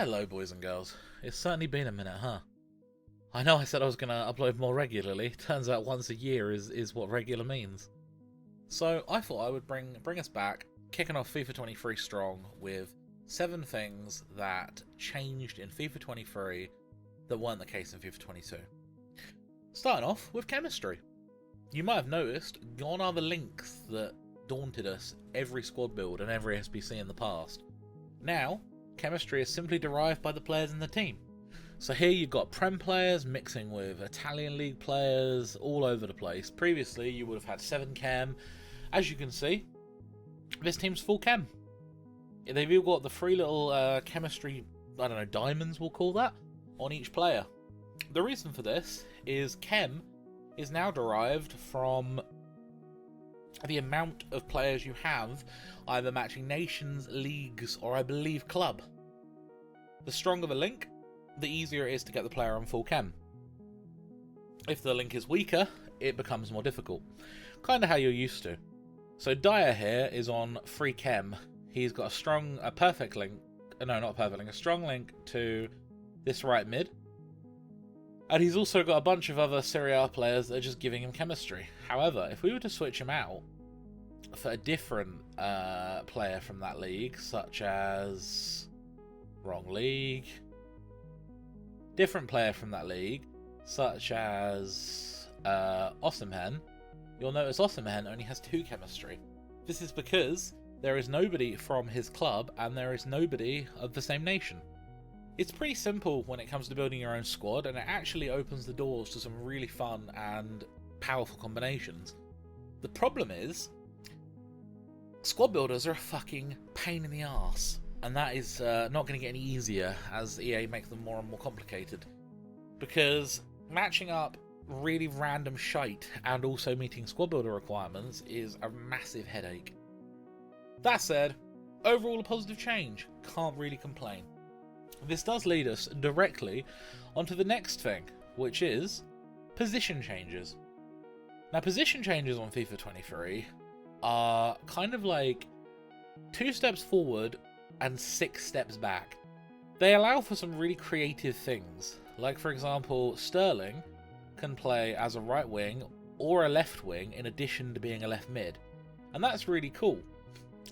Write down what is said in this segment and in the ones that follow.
Hello boys and girls, it's certainly been a minute, huh? I know I said I was going to upload more regularly, turns out once a year is what regular means. So I thought I would bring us back, kicking off FIFA 23 strong with 7 things that changed in FIFA 23 that weren't the case in FIFA 22. Starting off with chemistry. You might have noticed, gone are the links that daunted us every squad build and every SBC in the past. Now, chemistry is simply derived by the players in the team. So here you've got Prem players mixing with Italian League players all over the place. Previously you would have had 7 chem. As you can see, this team's full chem. They've all got the 3 little chemistry, I don't know, diamonds we'll call that, on each player. The reason for this is chem is now derived from the amount of players you have either matching nations, leagues, or I believe club. The stronger the link, the easier it is to get the player on full chem. If the link is weaker, it becomes more difficult. Kind of how you're used to. So Dyer here is on 3 chem. He's got a strong link to this right mid. And he's also got a bunch of other Serie A players that are just giving him chemistry. However, if we were to switch him out for a different player from that league, such as... wrong league. Different player from that league, such as Osimhen, you'll notice Osimhen only has 2 chemistry. This is because there is nobody from his club and there is nobody of the same nation. It's pretty simple when it comes to building your own squad, and it actually opens the doors to some really fun and powerful combinations. The problem is, squad builders are a fucking pain in the arse, and that is not going to get any easier as EA makes them more and more complicated. Because matching up really random shite and also meeting squad builder requirements is a massive headache. That said, overall a positive change, can't really complain. This does lead us directly onto the next thing, which is position changes. Now, position changes on FIFA 23 are kind of like 2 steps forward and 6 steps back. They allow for some really creative things, like for example, Sterling can play as a right wing or a left wing in addition to being a left mid, and that's really cool.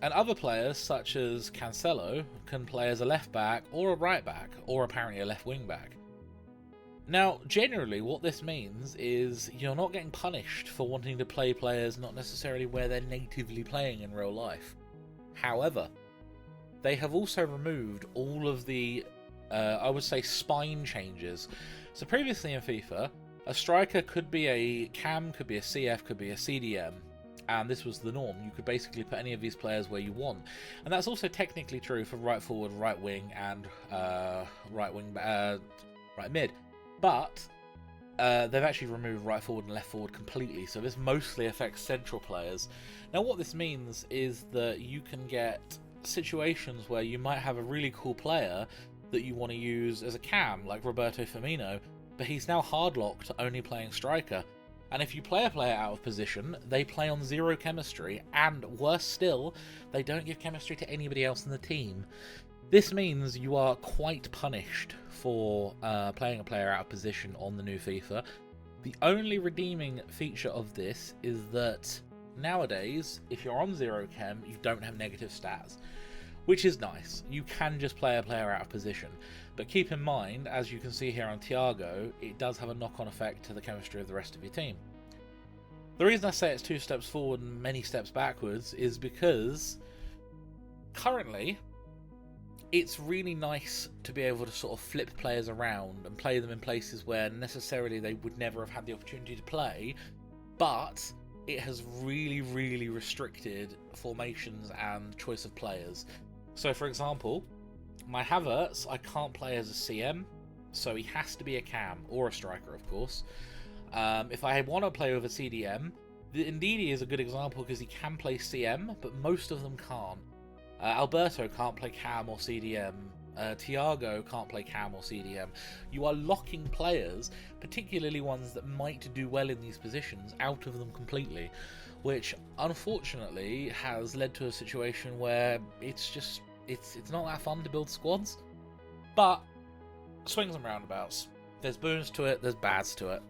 And other players, such as Cancelo, can play as a left back or a right back, or apparently a left wing back. Now, generally what this means is you're not getting punished for wanting to play players not necessarily where they're natively playing in real life. However, they have also removed all of the, I would say, spine changes. So previously in FIFA, a striker could be a cam, could be a CF, could be a CDM. And this was the norm. You could basically put any of these players where you want. And that's also technically true for right forward, right wing, and right mid. But they've actually removed right forward and left forward completely. So this mostly affects central players. Now what this means is that you can get situations where you might have a really cool player that you want to use as a cam, like Roberto Firmino, but he's now hardlocked to only playing striker. And if you play a player out of position, they play on 0 chemistry, and worse still, they don't give chemistry to anybody else in the team. This means you are quite punished for playing a player out of position on the new FIFA. The only redeeming feature of this is that nowadays, if you're on 0 chem, you don't have negative stats, which is nice. You can just play a player out of position. But keep in mind, as you can see here on Thiago, it does have a knock-on effect to the chemistry of the rest of your team. The reason I say it's 2 steps forward and many steps backwards is because currently it's really nice to be able to sort of flip players around and play them in places where necessarily they would never have had the opportunity to play, but it has really, really restricted formations and choice of players. So for example, my Havertz, I can't play as a CM, so he has to be a cam, or a striker of course. If I want to play with a CDM, Ndidi is a good example because he can play CM, but most of them can't. Alberto can't play cam or CDM. Thiago can't play cam or CDM. You are locking players, particularly ones that might do well in these positions, out of them completely, which unfortunately has led to a situation where it's not that fun to build squads. But swings and roundabouts. There's boons to it, there's bads to it.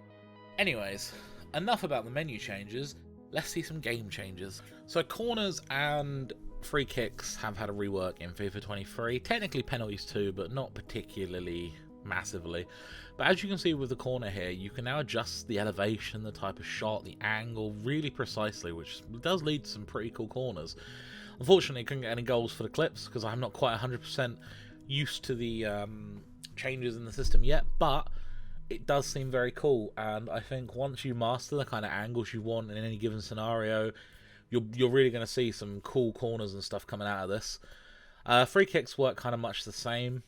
Anyways, enough about the menu changes. Let's see some game changes. So corners and free kicks have had a rework in FIFA 23. Technically penalties too, but not particularly massively. But as you can see with the corner here, you can now adjust the elevation, the type of shot, the angle really precisely, which does lead to some pretty cool corners. Unfortunately, I couldn't get any goals for the clips because I'm not quite 100% used to the changes in the system yet, but it does seem very cool, and I think once you master the kind of angles you want in any given scenario, you're really going to see some cool corners and stuff coming out of this. Free kicks work kind of much the same.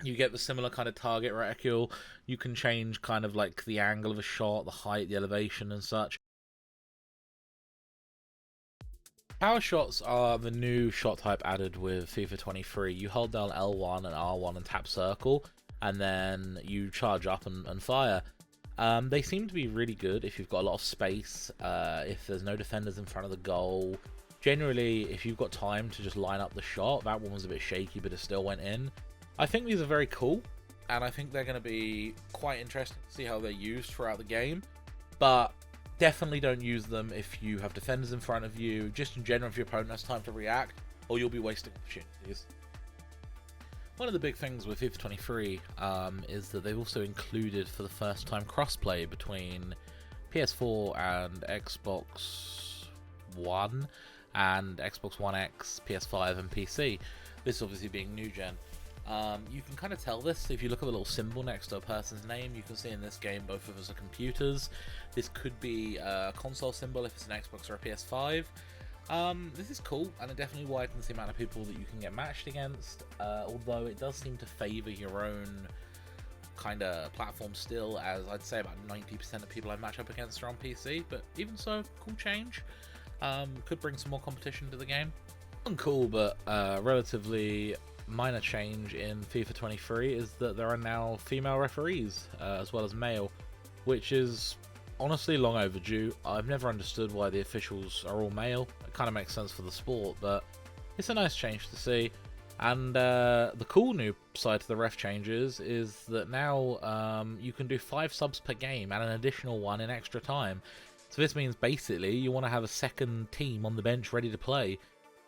You get the similar kind of target reticule. You can change kind of like the angle of a shot, the height, the elevation and such. Power shots are the new shot type added with FIFA 23. You hold down L1 and R1 and tap circle, and then you charge up and fire. They seem to be really good if you've got a lot of space, if there's no defenders in front of the goal. Generally, if you've got time to just line up the shot, that one was a bit shaky, but it still went in. I think these are very cool, and I think they're going to be quite interesting to see how they're used throughout the game. But definitely don't use them if you have defenders in front of you, just in general if your opponent has time to react, or you'll be wasting opportunities. One of the big things with FIFA 23 is that they've also included for the first time crossplay between PS4 and Xbox One and Xbox One X, PS5 and PC. This obviously being new gen. You can kind of tell this if you look at the little symbol next to a person's name. You can see in this game both of us are computers. This could be a console symbol if it's an Xbox or a PS5. This is cool, and it definitely widens the amount of people that you can get matched against, although it does seem to favour your own kind of platform still, as I'd say about 90% of people I match up against are on PC, but even so, cool change. Could bring some more competition to the game. Uncool, but relatively minor change in FIFA 23 is that there are now female referees, as well as male, which is honestly long overdue. I've never understood why the officials are all male. It kind of makes sense for the sport, but it's a nice change to see. And the cool new side to the ref changes is that now you can do 5 subs per game and an additional 1 in extra time. So this means basically you want to have a second team on the bench ready to play.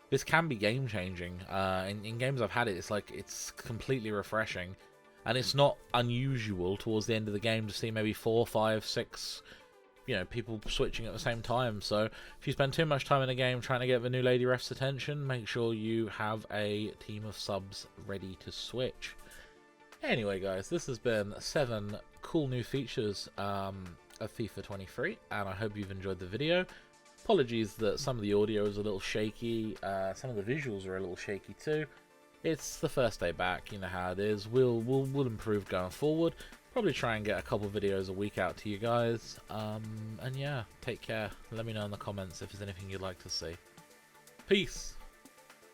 This can be game changing. In games I've had it, it's completely refreshing. And it's not unusual towards the end of the game to see maybe 4, 5, 6 people switching at the same time. So if you spend too much time in a game trying to get the new lady ref's attention, make sure you have a team of subs ready to switch. Anyway guys, this has been 7 cool new features of FIFA 23, and I hope you've enjoyed the video. Apologies that some of the audio is a little shaky, some of the visuals are a little shaky too. It's the first day back, you know how it is. We'll improve going forward. Probably try and get a couple videos a week out to you guys. And yeah, take care. Let me know in the comments if there's anything you'd like to see. Peace!